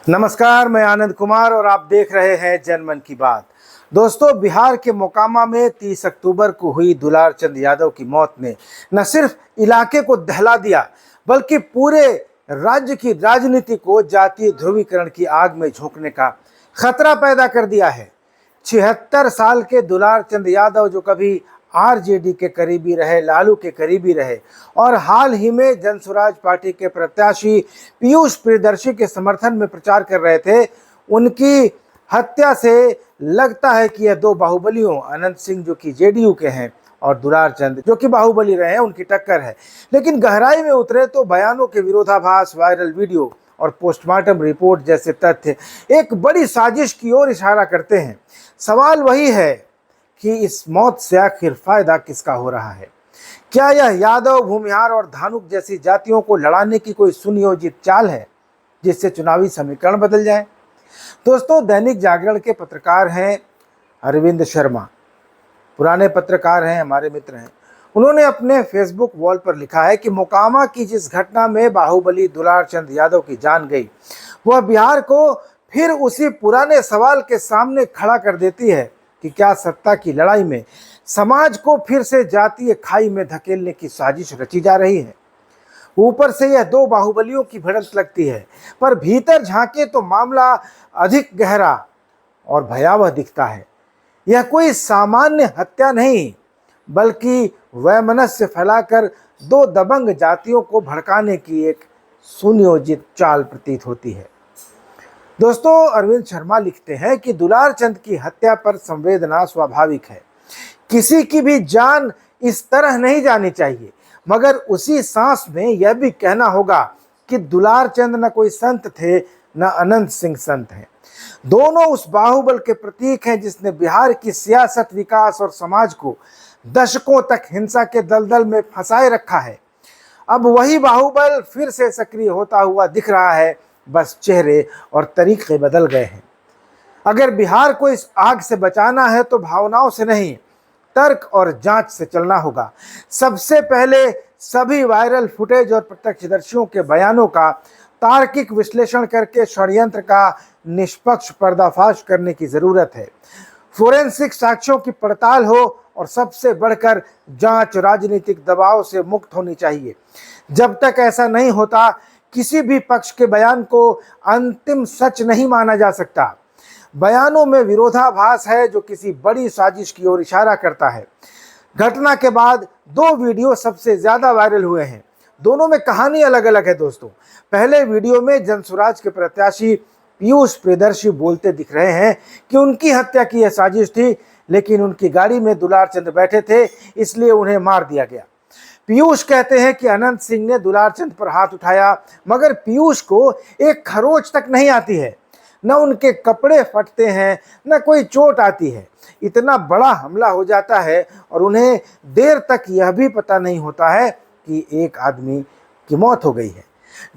नमस्कार, मैं आनंद कुमार और आप देख रहे हैं जनमन की बात। दोस्तों, बिहार के मोकामा में 30 अक्टूबर को हुई दुलार चंद यादव की मौत ने न सिर्फ इलाके को दहला दिया बल्कि पूरे राज्य की राजनीति को जातीय ध्रुवीकरण की आग में झोंकने का खतरा पैदा कर दिया है। 76 साल के दुलार चंद यादव, जो कभी आरजेडी के करीबी रहे, लालू के करीबी रहे और हाल ही में जनसुराज पार्टी के प्रत्याशी पीयूष प्रियदर्शी के समर्थन में प्रचार कर रहे थे, उनकी हत्या से लगता है कि यह दो बाहुबलियों, अनंत सिंह जो कि जेडीयू के हैं और दुलार चंद जो कि बाहुबली रहे हैं, उनकी टक्कर है। लेकिन गहराई में उतरे तो बयानों के विरोधाभास, वायरल वीडियो और पोस्टमार्टम रिपोर्ट जैसे तथ्य एक बड़ी साजिश की ओर इशारा करते हैं। सवाल वही है कि इस मौत से आखिर फायदा किसका हो रहा है? क्या यह यादव, भूमिहार और धानुक जैसी जातियों को लड़ाने की कोई सुनियोजित चाल है जिससे चुनावी समीकरण बदल जाए? दोस्तों, दैनिक जागरण के पत्रकार हैं अरविंद शर्मा, पुराने पत्रकार हैं, हमारे मित्र हैं। उन्होंने अपने फेसबुक वॉल पर लिखा है कि मोकामा की जिस घटना में बाहुबली दुलार चंद यादव की जान गई, वह बिहार को फिर उसी पुराने सवाल के सामने खड़ा कर देती है कि क्या सत्ता की लड़ाई में समाज को फिर से जातीय खाई में धकेलने की साजिश रची जा रही है। ऊपर से यह दो बाहुबलियों की भिड़ंत लगती है, पर भीतर झांके तो मामला अधिक गहरा और भयावह दिखता है। यह कोई सामान्य हत्या नहीं, बल्कि वैमनस्य फैलाकर दो दबंग जातियों को भड़काने की एक सुनियोजित चाल प्रतीत होती है। दोस्तों, अरविंद शर्मा लिखते हैं कि दुलार चंद की हत्या पर संवेदना स्वाभाविक है। किसी की भी जान इस तरह नहीं जानी चाहिए, मगर उसी सांस में यह भी कहना होगा कि दुलार चंद न कोई संत थे, न अनंत सिंह संत हैं। दोनों उस बाहुबल के प्रतीक हैं जिसने बिहार की सियासत, विकास और समाज को दशकों तक हिंसा के दलदल में फंसाए रखा है। अब वही बाहुबल फिर से सक्रिय होता हुआ दिख रहा है, बस चेहरे और तरीके बदल गए हैं। अगर बिहार को इस आग से बचाना है तो भावनाओं से नहीं, तर्क और जांच से चलना होगा। सबसे पहले सभी वायरल फुटेज और प्रत्यक्षदर्शियों के बयानों का तार्किक विश्लेषण करके षड्यंत्र का निष्पक्ष पर्दाफाश करने की जरूरत है। फोरेंसिक साक्ष्यों की पड़ताल हो और सबसे बढ़कर जांच राजनीतिक दबाव से मुक्त होनी चाहिए। जब तक ऐसा नहीं होता, किसी भी पक्ष के बयान को अंतिम सच नहीं माना जा सकता। बयानों में विरोधाभास है जो किसी बड़ी साजिश की ओर इशारा करता है। घटना के बाद दो वीडियो सबसे ज्यादा वायरल हुए हैं। दोनों में कहानी अलग अलग है। दोस्तों, पहले वीडियो में जनसुराज के प्रत्याशी पीयूष प्रियदर्शी बोलते दिख रहे हैं कि उनकी हत्या की यह साजिश थी, लेकिन उनकी गाड़ी में दुलार चंद बैठे थे, इसलिए उन्हें मार दिया गया। पीयूष कहते हैं कि अनंत सिंह ने दुलार चंद पर हाथ उठाया, मगर पीयूष को एक खरोच तक नहीं आती है, न उनके कपड़े फटते हैं, न कोई चोट आती है। इतना बड़ा हमला हो जाता है और उन्हें देर तक यह भी पता नहीं होता है कि एक आदमी की मौत हो गई है।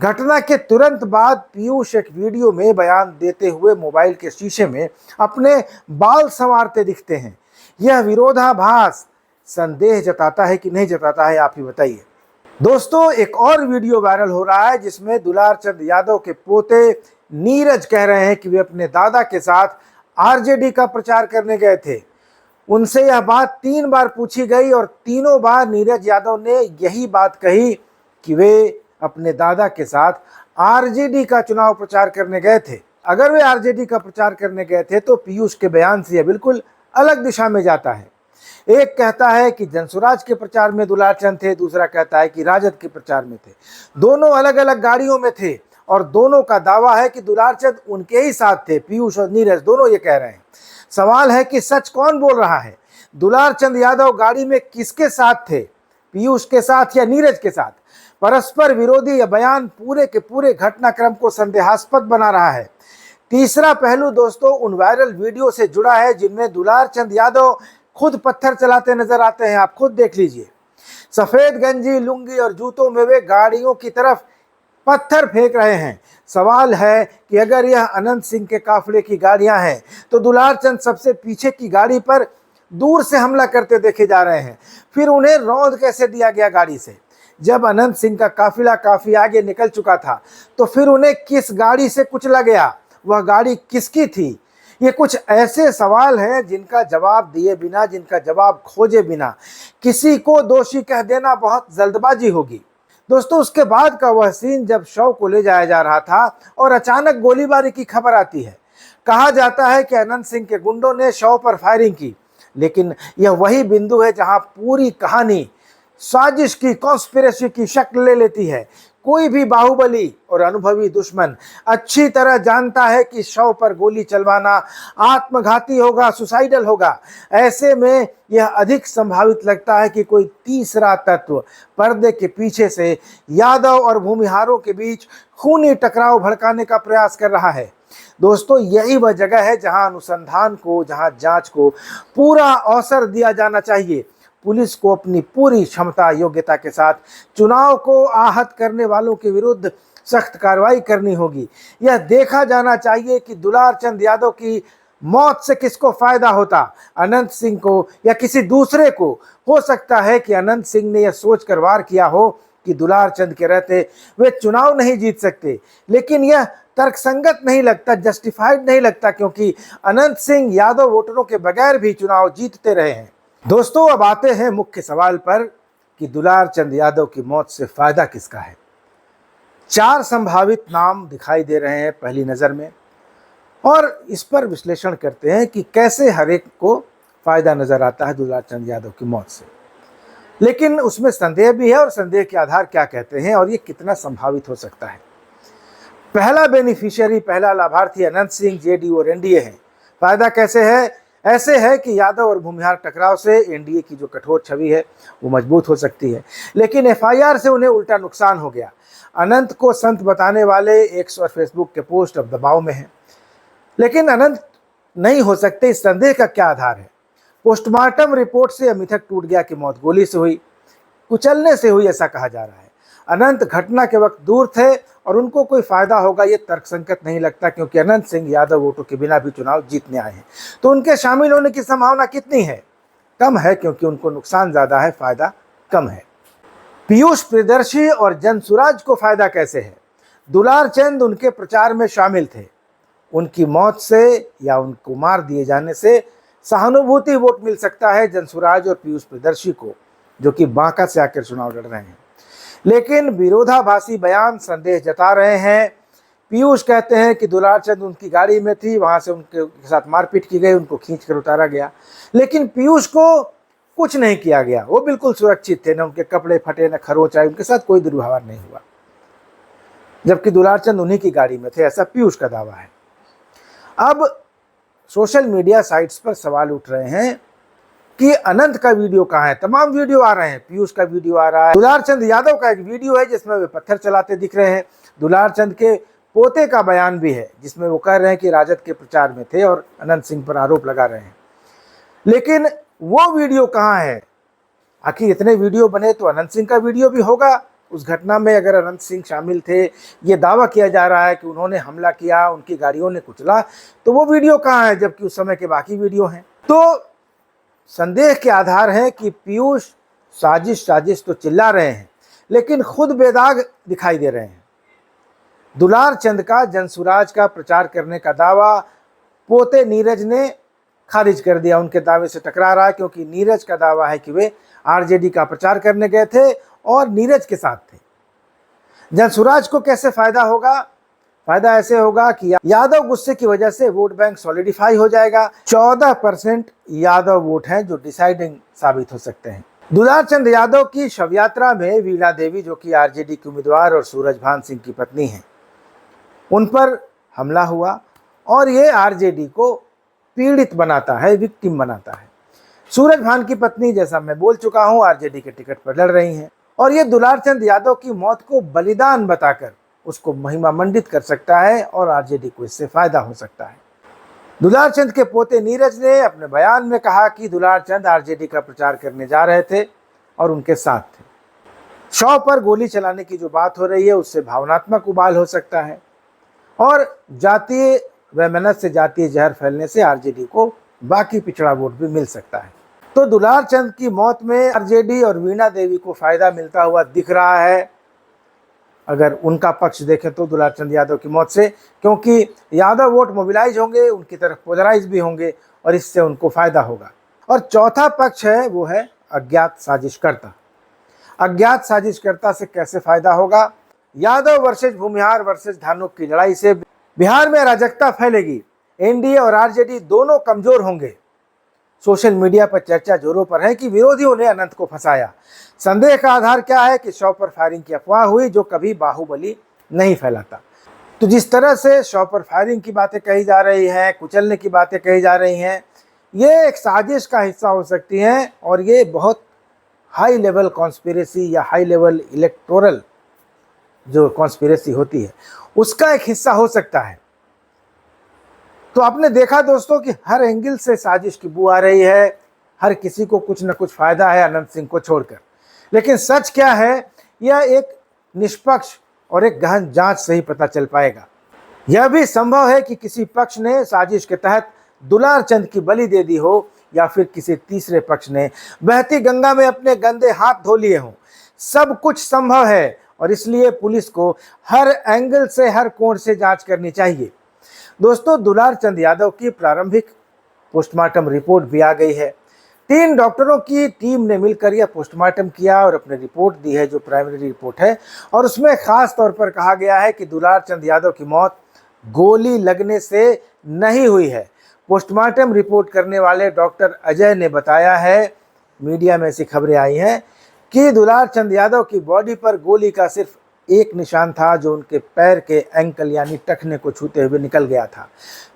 घटना के तुरंत बाद पीयूष एक वीडियो में बयान देते हुए मोबाइल के शीशे में अपने बाल संवारते दिखते हैं। यह विरोधाभास संदेह जताता है कि नहीं जताता है, आप ही बताइए। दोस्तों, एक और वीडियो वायरल हो रहा है जिसमें दुलार चंद यादव के पोते नीरज कह रहे हैं कि वे अपने दादा के साथ आरजेडी का प्रचार करने गए थे। उनसे यह बात 3 बार पूछी गई और तीनों बार नीरज यादव ने यही बात कही कि वे अपने दादा के साथ आरजेडी का चुनाव प्रचार करने गए थे। अगर वे आरजेडी का प्रचार करने गए थे तो पीयूष के बयान से यह बिल्कुल अलग दिशा में जाता है। एक कहता है कि जनसुराज के प्रचार में दुलार चंद थे, दूसरा कहता है कि राजद के प्रचार में थे। दोनों अलग अलग गाड़ियों में थे और दोनों का दावा है कि दुलार चंद उनके ही साथ थे। पीयूष और नीरज दोनों ये कह रहे हैं। सवाल है कि सच कौन बोल रहा है? दुलार चंद यादव गाड़ी में किसके साथ थे, पीयूष के साथ या नीरज के साथ? परस्पर विरोधी यह बयान पूरे के पूरे घटनाक्रम को संदेहास्पद बना रहा है। तीसरा पहलू दोस्तों उन वायरल वीडियो से जुड़ा है जिनमें दुलार चंद यादव खुद पत्थर चलाते नजर आते हैं। आप खुद देख लीजिए। सफेद गंजी, लुंगी और जूतों में वे गाड़ियों की तरफ पत्थर फेंक रहे हैं। सवाल है कि अगर यह अनंत सिंह के काफिले की गाड़ियां हैं तो दुलार चंद सबसे पीछे की गाड़ी पर दूर से हमला करते देखे जा रहे हैं। फिर उन्हें रौंद कैसे दिया गया गाड़ी से? जब अनंत सिंह का काफिला काफी आगे निकल चुका था तो फिर उन्हें किस गाड़ी से कुचला गया, वह गाड़ी किसकी थी? ये कुछ ऐसे सवाल हैं जिनका जवाब दिए बिना, जिनका जवाब खोजे बिना किसी को दोषी कह देना बहुत जल्दबाजी होगी। दोस्तों, उसके बाद का वह सीन जब शव को ले जाया जा रहा था और अचानक गोलीबारी की खबर आती है। कहा जाता है कि अनंत सिंह के गुंडों ने शव पर फायरिंग की, लेकिन यह वही बिंदु है जहां पूरी कहानी साजिश की, कॉन्स्पिरेसी की शक्ल ले लेती है। कोई भी बाहुबली और अनुभवी दुश्मन अच्छी तरह जानता है कि शव पर गोली चलवाना आत्मघाती होगा, सुसाइडल होगा। ऐसे में यह अधिक संभावित लगता है कि कोई तीसरा तत्व पर्दे के पीछे से यादव और भूमिहारों के बीच खूनी टकराव भड़काने का प्रयास कर रहा है। दोस्तों, यही वह जगह है जहां अनुसंधान को, जहां जांच को पूरा अवसर दिया जाना चाहिए। पुलिस को अपनी पूरी क्षमता योग्यता के साथ चुनाव को आहत करने वालों के विरुद्ध सख्त कार्रवाई करनी होगी। यह देखा जाना चाहिए कि दुलार चंद यादव की मौत से किसको फायदा होता, अनंत सिंह को या किसी दूसरे को। हो सकता है कि अनंत सिंह ने यह सोचकर वार किया हो कि दुलार चंद के रहते वे चुनाव नहीं जीत सकते, लेकिन यह तर्कसंगत नहीं लगता, जस्टिफाइड नहीं लगता, क्योंकि अनंत सिंह यादव वोटरों के बगैर भी चुनाव जीतते रहे हैं। दोस्तों, अब आते हैं मुख्य सवाल पर कि दुलार चंद यादव की मौत से फायदा किसका है। 4 संभावित नाम दिखाई दे रहे हैं पहली नज़र में, और इस पर विश्लेषण करते हैं कि कैसे हर एक को फायदा नजर आता है दुलार चंद यादव की मौत से। लेकिन उसमें संदेह भी है, और संदेह के आधार क्या कहते हैं और ये कितना संभावित हो सकता है। पहला बेनिफिशियरी, पहला लाभार्थी अनंत सिंह जेडीयू और एनडीए है। फायदा कैसे है? ऐसे है कि यादव और भूमिहार टकराव से एनडीए की जो कठोर छवि है वो मजबूत हो सकती है, लेकिन एफआईआर से उन्हें उल्टा नुकसान हो गया। अनंत को संत बताने वाले एक्स और फेसबुक के पोस्ट अब दबाव में हैं, लेकिन अनंत नहीं हो सकते, इस संदेह का क्या आधार है? पोस्टमार्टम रिपोर्ट से यह मिथक टूट गया कि मौत गोली से हुई, कुचलने से हुई, ऐसा कहा जा रहा है। अनंत घटना के वक्त दूर थे और उनको कोई फायदा होगा ये तर्कसंगत नहीं लगता, क्योंकि अनंत सिंह यादव वोटों के बिना भी चुनाव जीतने आए हैं। तो उनके शामिल होने की संभावना कितनी है? कम है, क्योंकि उनको नुकसान ज्यादा है, फायदा कम है। पीयूष प्रियदर्शी और जनसुराज को फायदा कैसे है? दुलार चंद उनके प्रचार में शामिल थे। उनकी मौत से या उनको मार दिए जाने से सहानुभूति वोट मिल सकता है जनसुराज और पीयूष प्रियदर्शी को, जो कि बांका से आकर चुनाव लड़ रहे हैं। लेकिन विरोधाभासी बयान संदेह जता रहे हैं। पीयूष कहते हैं कि दुलार चंद उनकी गाड़ी में थी, वहां से उनके साथ मारपीट की गई, उनको खींचकर उतारा गया, लेकिन पीयूष को कुछ नहीं किया गया, वो बिल्कुल सुरक्षित थे, न उनके कपड़े फटे, न खरोच आई, उनके साथ कोई दुर्व्यवहार नहीं हुआ, जबकि दुलार चंद उन्हीं की गाड़ी में थे, ऐसा पीयूष का दावा है। अब सोशल मीडिया साइट्स पर सवाल उठ रहे हैं कि अनंत का वीडियो कहाँ है? तमाम वीडियो आ रहे हैं, पीयूष का वीडियो आ रहा है, दुलार चंद यादव का एक वीडियो है जिसमें वे पत्थर चलाते दिख रहे हैं, दुलार चंद के पोते का बयान भी है जिसमें वो कह रहे हैं कि राजद के प्रचार में थे और अनंत सिंह पर आरोप लगा रहे हैं। लेकिन वो वीडियो कहाँ है? आखिर इतने वीडियो बने तो अनंत सिंह का वीडियो भी होगा उस घटना में। अगर अनंत सिंह शामिल थे, ये दावा किया जा रहा है कि उन्होंने हमला किया, उनकी गाड़ियों ने कुचला, तो वो वीडियो कहाँ है, जबकि उस समय के बाकी वीडियो हैं? तो संदेह के आधार है कि पीयूष साजिश तो चिल्ला रहे हैं, लेकिन खुद बेदाग दिखाई दे रहे हैं। दुलार चंद का जनसुराज का प्रचार करने का दावा पोते नीरज ने खारिज कर दिया, उनके दावे से टकरा रहा है, क्योंकि नीरज का दावा है कि वे आरजेडी का प्रचार करने गए थे और नीरज के साथ थे। जनसुराज को कैसे फायदा होगा? फायदा ऐसे होगा कि यादव गुस्से की वजह से वोट बैंक सॉलिडिफाई हो जाएगा। 14% यादव वोट हैं जो डिसाइडिंग साबित हो सकते हैं। दुलार चंद यादव की शव यात्रा में वीणा देवी, जो कि आरजेडी की उम्मीदवार और सूरजभान सिंह की पत्नी हैं, उन पर हमला हुआ और ये आरजेडी को पीड़ित बनाता है, विक्टिम बनाता है। सूरजभान की पत्नी, जैसा मैं बोल चुका हूं, आरजेडी के टिकट पर लड़ रही हैं, और ये दुलार चंद यादव की मौत को बलिदान बताकर उसको महिमा मंडित कर सकता है और आरजेडी को इससे फायदा हो सकता है। दुलार चंद के पोते नीरज ने अपने बयान में कहा कि दुलार चंद आरजेडी का प्रचार करने जा रहे थे और उनके साथ थे। शव पर गोली चलाने की जो बात हो रही है उससे भावनात्मक उबाल हो सकता है, और जातीय वैमनस्य से, जातीय जहर फैलने से आरजेडी को बाकी पिछड़ा वोट भी मिल सकता है। तो दुलार चंद की मौत में आरजेडी और वीणा देवी को फायदा मिलता हुआ दिख रहा है, अगर उनका पक्ष देखें तो दुलार चंद यादव की मौत से, क्योंकि यादव वोट मोबिलाइज होंगे, उनकी तरफ पोलराइज भी होंगे और इससे उनको फायदा होगा। और चौथा पक्ष है वो है अज्ञात साजिशकर्ता। अज्ञात साजिशकर्ता से कैसे फायदा होगा? यादव वर्सेज भूमिहार वर्सेज धानुक की लड़ाई से बिहार में अराजकता फैलेगी, एनडीए और आरजेडी दोनों कमजोर होंगे। सोशल मीडिया पर चर्चा जोरों पर है कि विरोधियों ने अनंत को फंसाया। संदेह का आधार क्या है कि शव पर फायरिंग की अफवाह हुई, जो कभी बाहुबली नहीं फैलाता। तो जिस तरह से शव पर फायरिंग की बातें कही जा रही हैं, कुचलने की बातें कही जा रही हैं, ये एक साजिश का हिस्सा हो सकती हैं और ये बहुत हाई लेवल कॉन्स्पिरेसी या हाई लेवल इलेक्टोरल जो कॉन्स्पिरेसी होती है उसका एक हिस्सा हो सकता है। तो आपने देखा दोस्तों कि हर एंगल से साजिश की बू आ रही है, हर किसी को कुछ न कुछ फायदा है अनंत सिंह को छोड़कर। लेकिन सच क्या है, यह एक निष्पक्ष और एक गहन जांच से ही पता चल पाएगा। यह भी संभव है कि किसी पक्ष ने साजिश के तहत दुलार चंद की बलि दे दी हो या फिर किसी तीसरे पक्ष ने बहती गंगा में अपने गंदे हाथ धो लिए हों। सब कुछ संभव है और इसलिए पुलिस को हर एंगल से, हर कोण से जांच करनी चाहिए। दोस्तों, दुलार चंद यादव की प्रारंभिक पोस्टमार्टम रिपोर्ट भी आ गई है। 3 डॉक्टरों की टीम ने मिलकर यह पोस्टमार्टम किया और अपनी रिपोर्ट दी है, जो प्राइमरी रिपोर्ट है, और उसमें खास तौर पर कहा गया है कि दुलार चंद यादव की मौत गोली लगने से नहीं हुई है। पोस्टमार्टम रिपोर्ट करने वाले डॉक्टर अजय ने बताया है, मीडिया में ऐसी खबरें आई हैं कि दुलार चंद यादव की बॉडी पर गोली का सिर्फ एक निशान था, जो उनके पैर के एंकल यानी टखने को छूते हुए निकल गया था।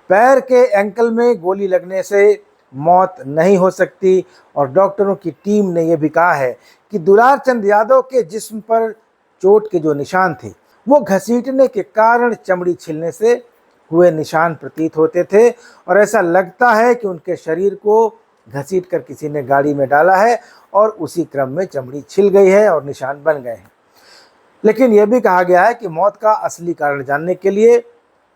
पैर के एंकल में गोली लगने से मौत नहीं हो सकती और डॉक्टरों की टीम ने यह भी कहा है कि दुलार चंद यादव के जिस्म पर चोट के जो निशान थे वो घसीटने के कारण चमड़ी छिलने से हुए निशान प्रतीत होते थे और ऐसा लगता है कि उनके शरीर को घसीटकर किसी ने गाड़ी में डाला है और उसी क्रम में चमड़ी छिल गई है और निशान बन गए हैं। लेकिन यह भी कहा गया है कि मौत का असली कारण जानने के लिए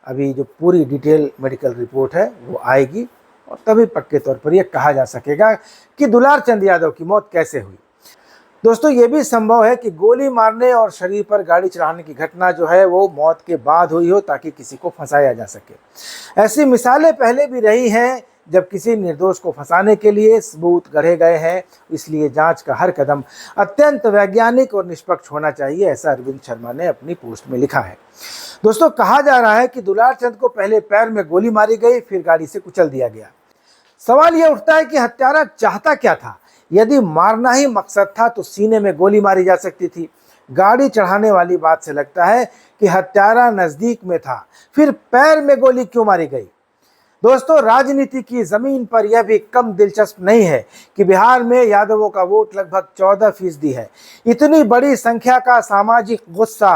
अभी जो पूरी डिटेल मेडिकल रिपोर्ट है वो आएगी और तभी पक्के तौर पर यह कहा जा सकेगा कि दुलार चंद यादव की मौत कैसे हुई। दोस्तों, ये भी संभव है कि गोली मारने और शरीर पर गाड़ी चढ़ाने की घटना जो है वो मौत के बाद हुई हो, ताकि किसी को फंसाया जा सके। ऐसी मिसालें पहले भी रही हैं जब किसी निर्दोष को फंसाने के लिए सबूत गढ़े गए हैं। इसलिए जांच का हर कदम अत्यंत वैज्ञानिक और निष्पक्ष होना चाहिए, ऐसा अरविंद शर्मा ने अपनी पोस्ट में लिखा है। दोस्तों, कहा जा रहा है कि दुलार चंद को पहले पैर में गोली मारी गई, फिर गाड़ी से कुचल दिया गया। सवाल यह उठता है कि हत्यारा चाहता क्या था? यदि मारना ही मकसद था तो सीने में गोली मारी जा सकती थी। गाड़ी चढ़ाने वाली बात से लगता है कि हत्यारा नजदीक में था, फिर पैर में गोली क्यों मारी गई? दोस्तों, राजनीति की जमीन पर यह भी कम दिलचस्प नहीं है कि बिहार में यादवों का वोट लगभग 14% है। इतनी बड़ी संख्या का सामाजिक गुस्सा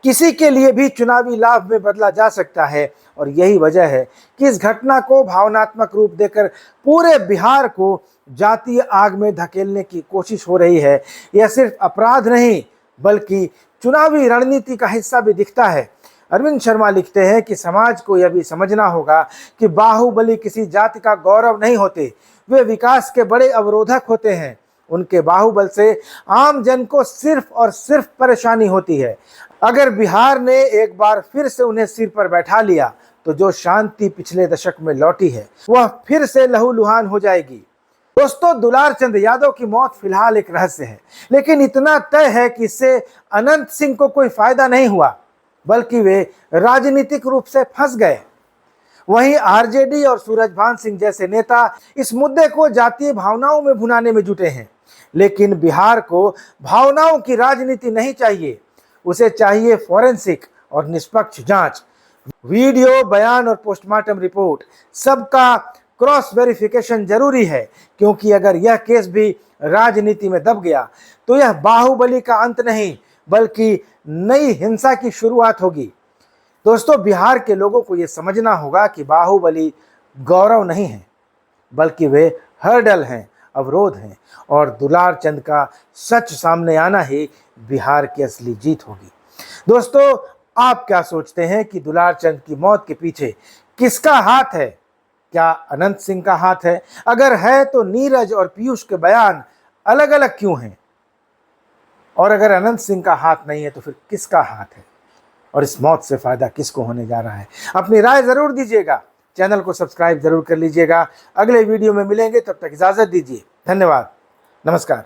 किसी के लिए भी चुनावी लाभ में बदला जा सकता है और यही वजह है कि इस घटना को भावनात्मक रूप देकर पूरे बिहार को जातीय आग में धकेलने की कोशिश हो रही है। यह सिर्फ अपराध नहीं बल्कि चुनावी रणनीति का हिस्सा भी दिखता है। अरविंद शर्मा लिखते हैं कि समाज को यह भी समझना होगा कि बाहुबली किसी जाति का गौरव नहीं होते, वे विकास के बड़े अवरोधक होते हैं। उनके बाहुबल से आम जन को सिर्फ और सिर्फ परेशानी होती है। अगर बिहार ने एक बार फिर से उन्हें सिर पर बैठा लिया तो जो शांति पिछले दशक में लौटी है वह फिर से लहूलुहान हो जाएगी। दोस्तों, दुलार चंद यादव की मौत फिलहाल एक रहस्य है, लेकिन इतना तय है कि इससे अनंत सिंह को कोई फायदा नहीं हुआ, बल्कि वे राजनीतिक रूप से फंस गए। वहीं आरजेडी और सूरजभान सिंह जैसे नेता इस मुद्दे को जातीय भावनाओं में भुनाने में जुटे हैं। लेकिन बिहार को भावनाओं की राजनीति नहीं चाहिए, उसे चाहिए फॉरेंसिक और निष्पक्ष जांच। वीडियो, बयान और पोस्टमार्टम रिपोर्ट सबका क्रॉस वेरिफिकेशन जरूरी है, क्योंकि अगर यह केस भी राजनीति में दब गया तो यह बाहुबली का अंत नहीं बल्कि नई हिंसा की शुरुआत होगी। दोस्तों, बिहार के लोगों को यह समझना होगा कि बाहुबली गौरव नहीं है बल्कि वे हर्डल हैं, अवरोध हैं, और दुलार चंद का सच सामने आना ही बिहार की असली जीत होगी। दोस्तों, आप क्या सोचते हैं कि दुलार चंद की मौत के पीछे किसका हाथ है? क्या अनंत सिंह का हाथ है? अगर है तो नीरज और पीयूष के बयान अलग अलग क्यों हैं? और अगर अनंत सिंह का हाथ नहीं है तो फिर किसका हाथ है? और इस मौत से फायदा किसको होने जा रहा है? अपनी राय जरूर दीजिएगा। चैनल को सब्सक्राइब जरूर कर लीजिएगा। अगले वीडियो में मिलेंगे, तब तक इजाजत दीजिए। धन्यवाद। नमस्कार।